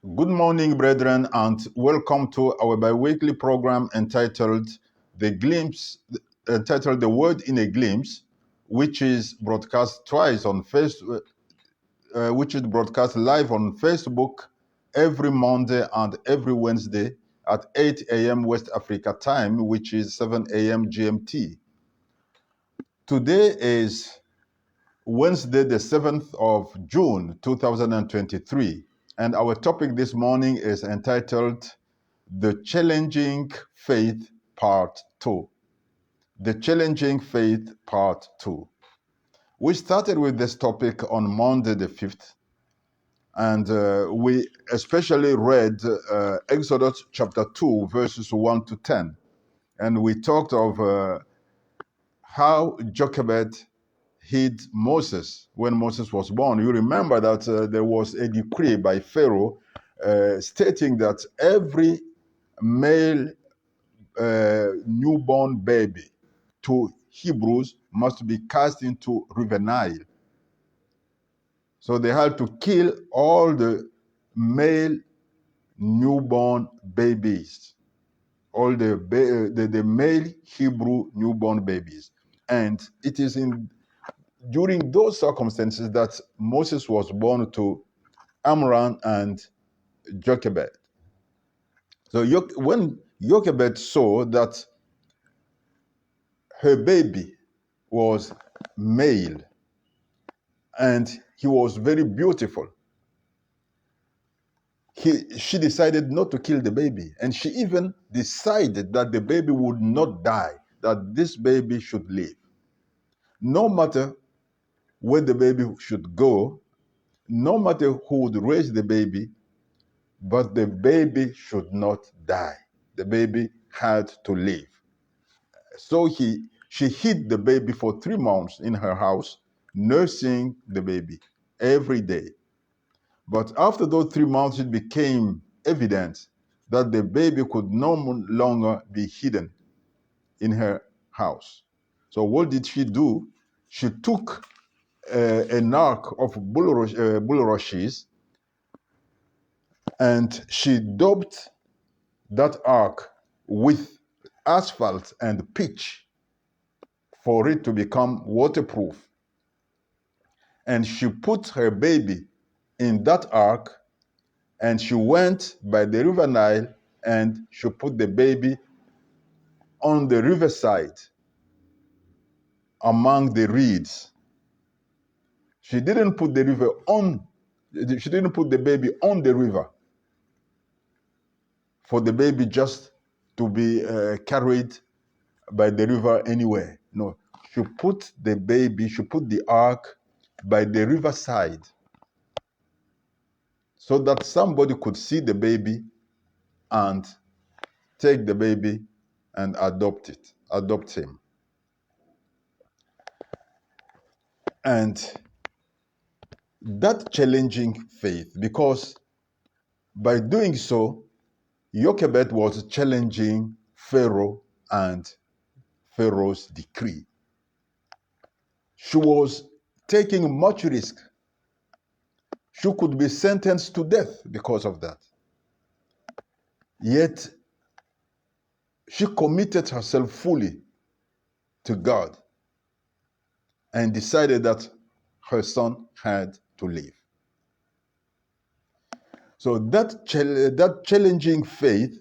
Good morning, brethren, and welcome to our bi-weekly program entitled The Word in a Glimpse, which is broadcast which is broadcast live on Facebook every Monday and every Wednesday at 8 a.m. West Africa time, which is 7 a.m. GMT. Today is Wednesday, the 7th of June, 2023, and our topic this morning is entitled The Challenging Faith Part 2. The Challenging Faith Part 2. We started with this topic on Monday the 5th, and we especially read Exodus chapter 2, verses 1 to 10. And we talked of how Jochebed hid Moses when Moses was born. You remember that there was a decree by Pharaoh stating that every male newborn baby to Hebrews must be cast into River Nile. So they had to kill all the male newborn babies, all the male Hebrew newborn babies. And it is during those circumstances that Moses was born to Amram and Jochebed. So when Jochebed saw that her baby was male and he was very beautiful, she decided not to kill the baby. And she even decided that the baby would not die, that this baby should live. No matter where the baby should go, no matter who would raise the baby, but the baby should not die. The baby had to live. So she hid the baby for 3 months in her house, nursing the baby every day. But after those 3 months, it became evident that the baby could no longer be hidden in her house. So what did she do? She took an ark of bulrushes and she daubed that ark with asphalt and pitch for it to become waterproof. And she put her baby in that ark, and she went by the river Nile and she put the baby on the riverside among the reeds. She didn't put the baby on the river for the baby just to be carried by the river anywhere. No, she put the ark by the riverside so that somebody could see the baby and take the baby and adopt him. And that challenging faith, because by doing so, Jochebed was challenging Pharaoh and Pharaoh's decree. She was taking much risk. She could be sentenced to death because of that. Yet, she committed herself fully to God and decided that her son had to live. So that challenging faith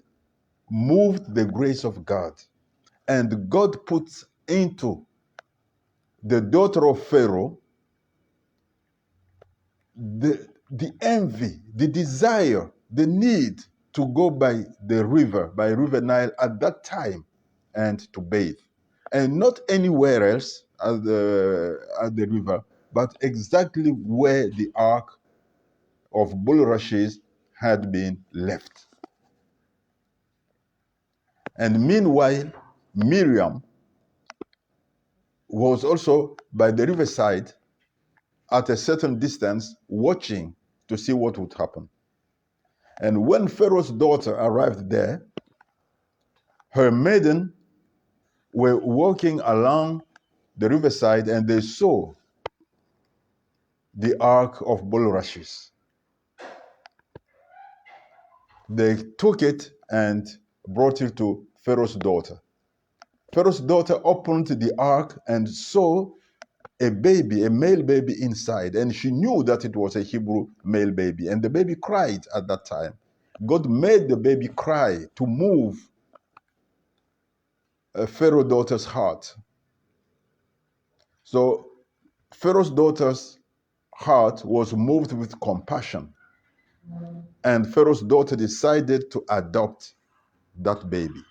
moved the grace of God. And God put into the daughter of Pharaoh the envy, the desire, the need to go by River Nile at that time and to bathe. And not anywhere else at the river, but exactly where the ark of bulrushes had been left. And meanwhile, Miriam was also by the riverside at a certain distance, watching to see what would happen. And when Pharaoh's daughter arrived there, her maiden were walking along the riverside and they saw the ark of bulrushes. They took it and brought it to Pharaoh's daughter. Pharaoh's daughter opened the ark and saw a baby, a male baby inside, and she knew that it was a Hebrew male baby, and the baby cried at that time. God made the baby cry to move Pharaoh's daughter's heart. So Pharaoh's daughter's heart was moved with compassion, and Pharaoh's daughter decided to adopt that baby.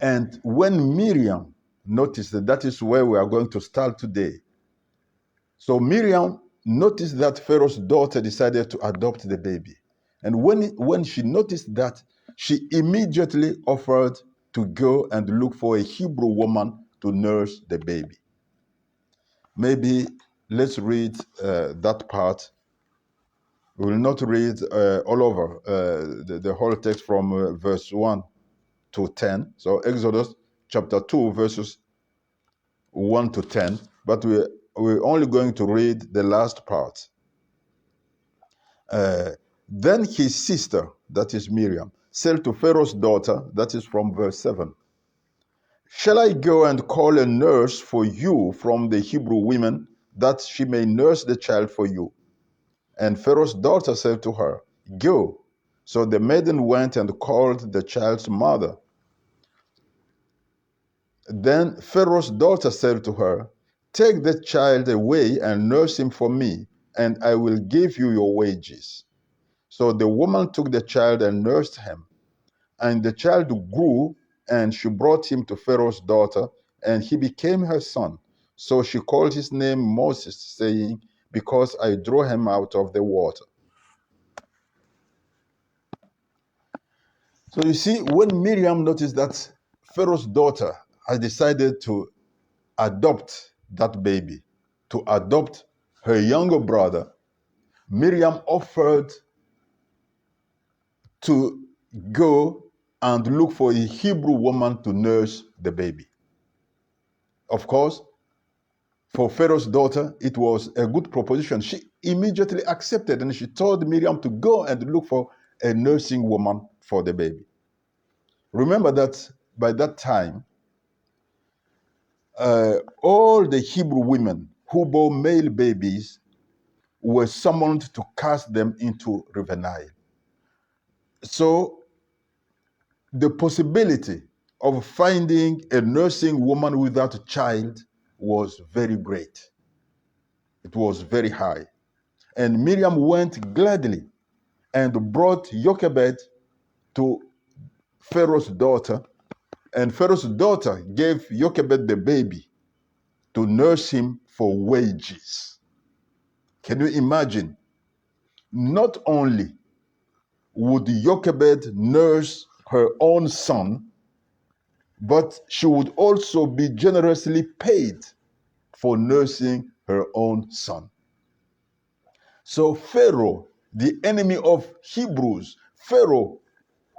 And when Miriam noticed that, that is where we are going to start today. So Miriam noticed that Pharaoh's daughter decided to adopt the baby. And when she noticed that, she immediately offered to go and look for a Hebrew woman to nurse the baby. Maybe let's read that part. We will not read all over the whole text from verse 1 to 10. So Exodus chapter 2, verses 1 to 10. But we're only going to read the last part. Then his sister, that is Miriam, said to Pharaoh's daughter, that is from verse 7, "Shall I go and call a nurse for you from the Hebrew women, that she may nurse the child for you?" And Pharaoh's daughter said to her, "Go." So the maiden went and called the child's mother. Then Pharaoh's daughter said to her, "Take the child away and nurse him for me, and I will give you your wages." So the woman took the child and nursed him. And the child grew, and she brought him to Pharaoh's daughter, and he became her son. So she called his name Moses, saying, "Because I drew him out of the water." So you see, when Miriam noticed that Pharaoh's daughter had decided to adopt that baby, to adopt her younger brother, Miriam offered to go and look for a Hebrew woman to nurse the baby. Of course, for Pharaoh's daughter, it was a good proposition. She immediately accepted, and she told Miriam to go and look for a nursing woman for the baby. Remember that by that time, all the Hebrew women who bore male babies were summoned to cast them into River Nile. So the possibility of finding a nursing woman without a child was very great. It was very high. And Miriam went gladly and brought Jochebed to Pharaoh's daughter. And Pharaoh's daughter gave Jochebed the baby to nurse him for wages. Can you imagine? Not only would Jochebed nurse her own son, but she would also be generously paid for nursing her own son. So Pharaoh, the enemy of Hebrews, Pharaoh,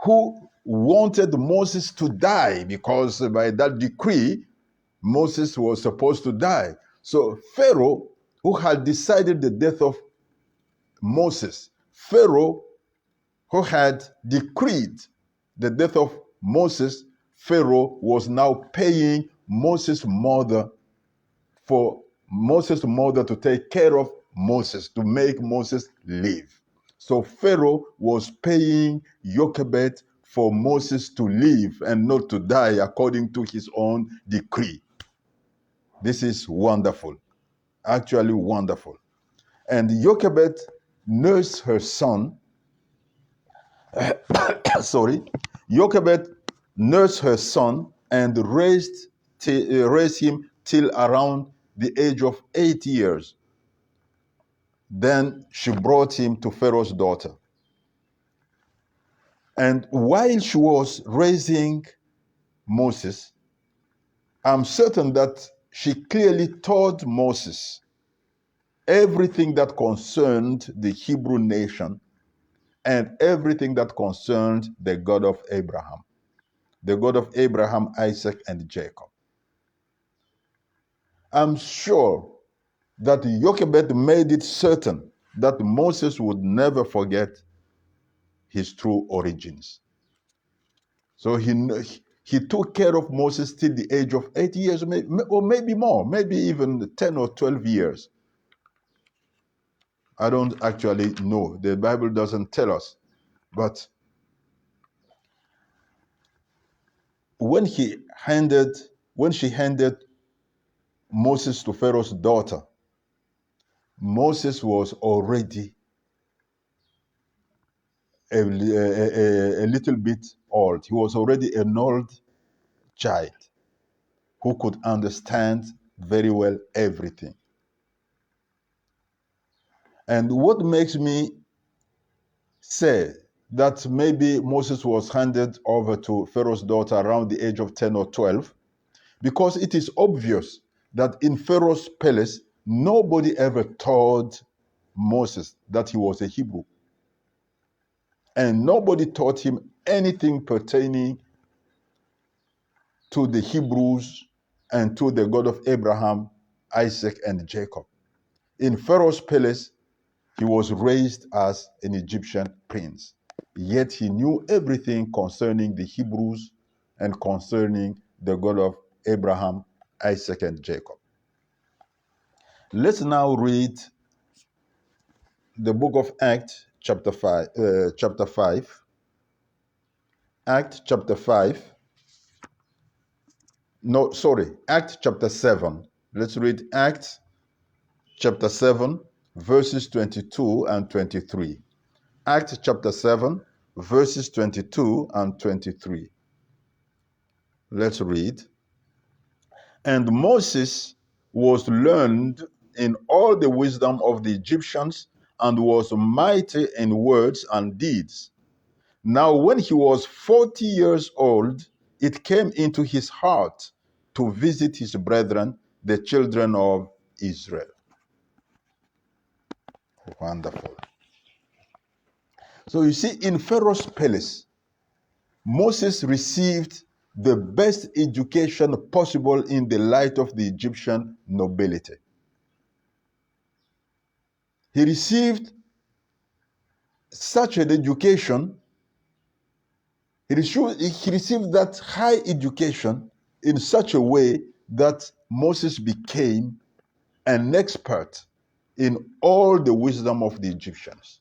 who wanted Moses to die, because by that decree, Moses was supposed to die. So Pharaoh, who had decided the death of Moses, Pharaoh, who had decreed the death of Moses, Pharaoh was now paying Moses' mother for Moses' mother to take care of Moses, to make Moses live. So Pharaoh was paying Jochebed for Moses to live and not to die according to his own decree. This is wonderful, actually wonderful. And Jochebed nursed her son. Sorry, Jochebed nursed her son and raised him till around the age of 8 years. Then she brought him to Pharaoh's daughter. And while she was raising Moses, I'm certain that she clearly told Moses everything that concerned the Hebrew nation and everything that concerned the God of Abraham, the God of Abraham, Isaac, and Jacob. I'm sure that Jochebed made it certain that Moses would never forget his true origins. So he took care of Moses till the age of 8 years, or maybe more, maybe even 10 or 12 years. I don't actually know. The Bible doesn't tell us. But when she handed Moses to Pharaoh's daughter, Moses was already a little bit old. He was already an old child who could understand very well everything. And what makes me say that maybe Moses was handed over to Pharaoh's daughter around the age of 10 or 12, because it is obvious that in Pharaoh's palace, nobody ever told Moses that he was a Hebrew. And nobody taught him anything pertaining to the Hebrews and to the God of Abraham, Isaac, and Jacob. In Pharaoh's palace, he was raised as an Egyptian prince. Yet he knew everything concerning the Hebrews and concerning the God of Abraham, Isaac, and Jacob. Let's now read the book of Acts, chapter 5. Acts chapter 5. No, sorry, Acts chapter 7. Let's read Acts chapter 7, verses 22 and 23. Acts chapter 7, verses 22 and 23. Let's read. And Moses was learned in all the wisdom of the Egyptians and was mighty in words and deeds. Now, when he was 40 years old, it came into his heart to visit his brethren, the children of Israel. Wonderful. So you see, in Pharaoh's palace, Moses received the best education possible in the light of the Egyptian nobility. He received such an education, he received that high education in such a way that Moses became an expert in all the wisdom of the Egyptians.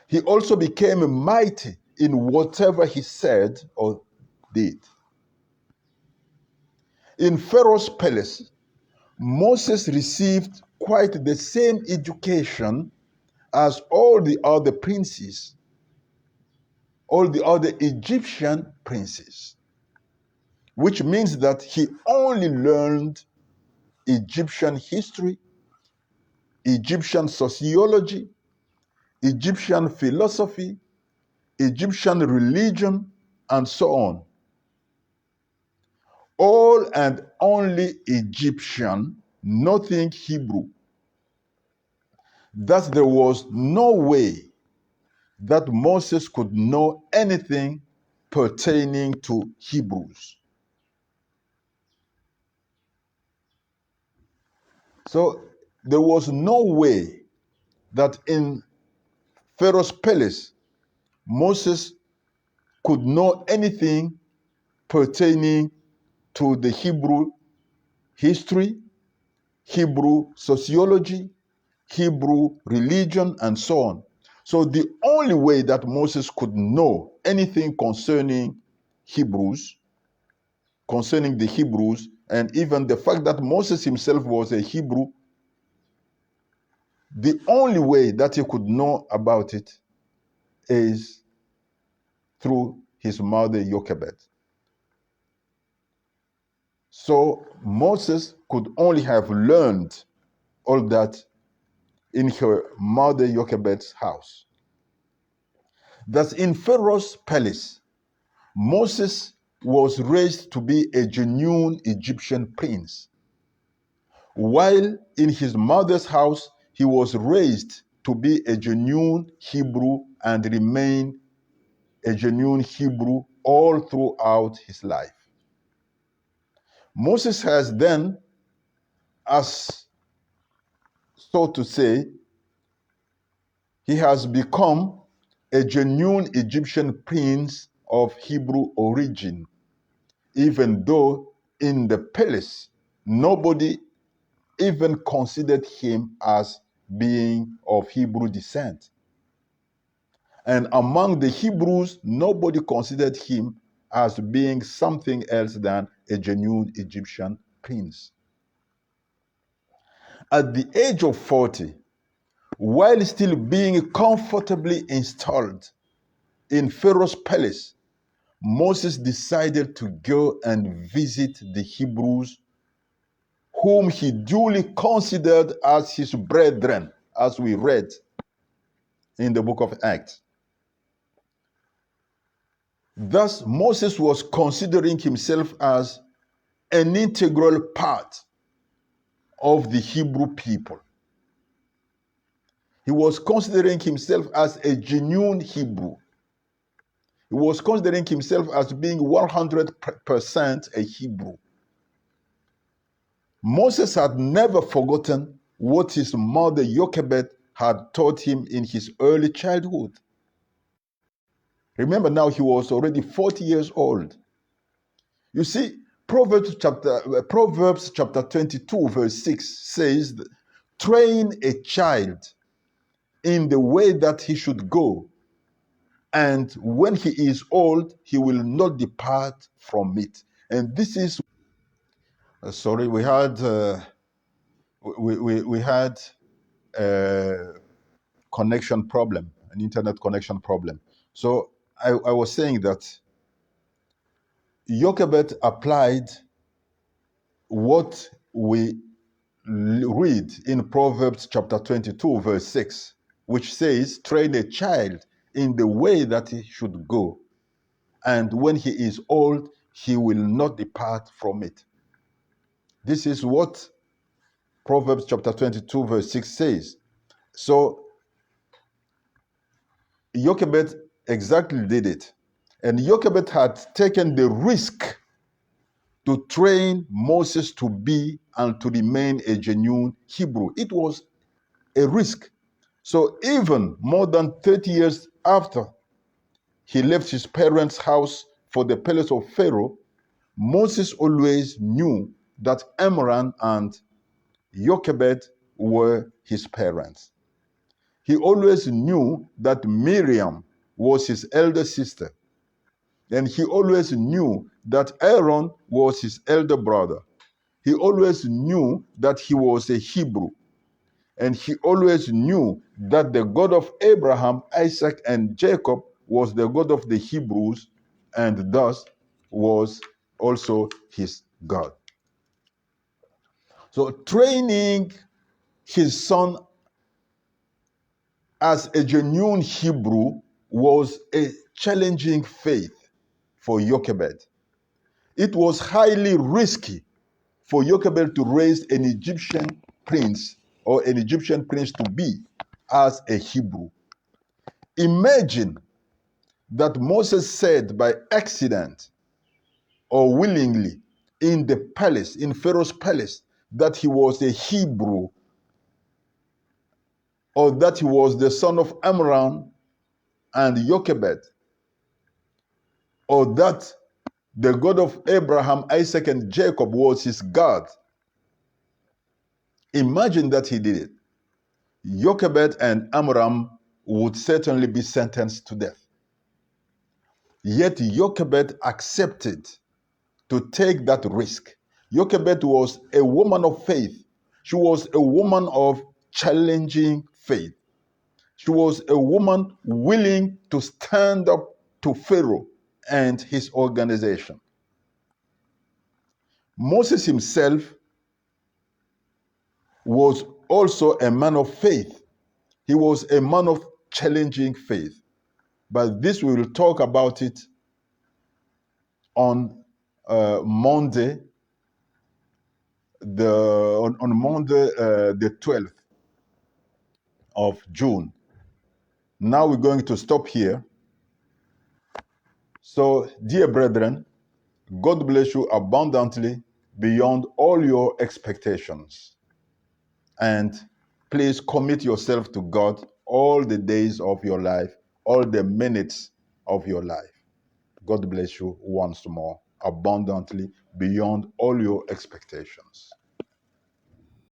He also became mighty in whatever he said or did. In Pharaoh's palace, Moses received quite the same education as all the other princes, all the other Egyptian princes, which means that he only learned Egyptian history, Egyptian sociology, Egyptian philosophy, Egyptian religion, and so on. All and only Egyptian, nothing Hebrew. Thus, there was no way that Moses could know anything pertaining to Hebrews. So there was no way that in Pharaoh's palace, Moses could know anything pertaining to the Hebrew history, Hebrew sociology, Hebrew religion, and so on. So the only way that Moses could know anything concerning Hebrews, concerning the Hebrews, and even the fact that Moses himself was a Hebrew, the only way that he could know about it is through his mother Jochebed. So Moses could only have learned all that in her mother Jochebed's house. Thus, in Pharaoh's palace, Moses was raised to be a genuine Egyptian prince, while in his mother's house, he was raised to be a genuine Hebrew and remain a genuine Hebrew all throughout his life. Moses has then, as so to say, he has become a genuine Egyptian prince of Hebrew origin, even though in the palace nobody even considered him as being of Hebrew descent. And among the Hebrews, nobody considered him as being something else than a genuine Egyptian prince. At the age of 40, while still being comfortably installed in Pharaoh's palace, Moses decided to go and visit the Hebrews, whom he duly considered as his brethren, as we read in the book of Acts. Thus, Moses was considering himself as an integral part of the Hebrew people. He was considering himself as a genuine Hebrew. He was considering himself as being 100% a Hebrew. Moses had never forgotten what his mother Jochebed had taught him in his early childhood. Remember, now he was already 40 years old. You see, Proverbs chapter 22 verse 6 says, train a child in the way that he should go, and when he is old, he will not depart from it. And this is, sorry, we had a connection problem, an internet connection problem. So I was saying that Jochebed applied what we read in Proverbs chapter 22 verse 6, which says, train a child in the way that he should go, and when he is old, he will not depart from it. This is what Proverbs chapter 22 verse 6 says. So Jochebed exactly did it. And Jochebed had taken the risk to train Moses to be and to remain a genuine Hebrew. It was a risk. So even more than 30 years after he left his parents' house for the palace of Pharaoh, Moses always knew that Amram and Jochebed were his parents. He always knew that Miriam was his elder sister. And he always knew that Aaron was his elder brother. He always knew that he was a Hebrew. And he always knew that the God of Abraham, Isaac, and Jacob was the God of the Hebrews, and thus was also his God. So training his son as a genuine Hebrew was a challenging faith for Jochebed. It was highly risky for Jochebed to raise an Egyptian prince or an Egyptian prince to be as a Hebrew. Imagine that Moses said by accident or willingly in the palace, in Pharaoh's palace, that he was a Hebrew, or that he was the son of Amram and Jochebed, or that the God of Abraham, Isaac, and Jacob was his God. Imagine that he did it. Jochebed and Amram would certainly be sentenced to death. Yet Jochebed accepted to take that risk. Jochebed was a woman of faith. She was a woman of challenging faith. She was a woman willing to stand up to Pharaoh and his organization. Moses himself was also a man of faith. He was a man of challenging faith. But this we will talk about it on Monday, the 12th of June. Now we're going to stop here. So, dear brethren, God bless you abundantly beyond all your expectations. And please commit yourself to God all the days of your life. all the minutes of your life. God bless you once more, abundantly, beyond all your expectations.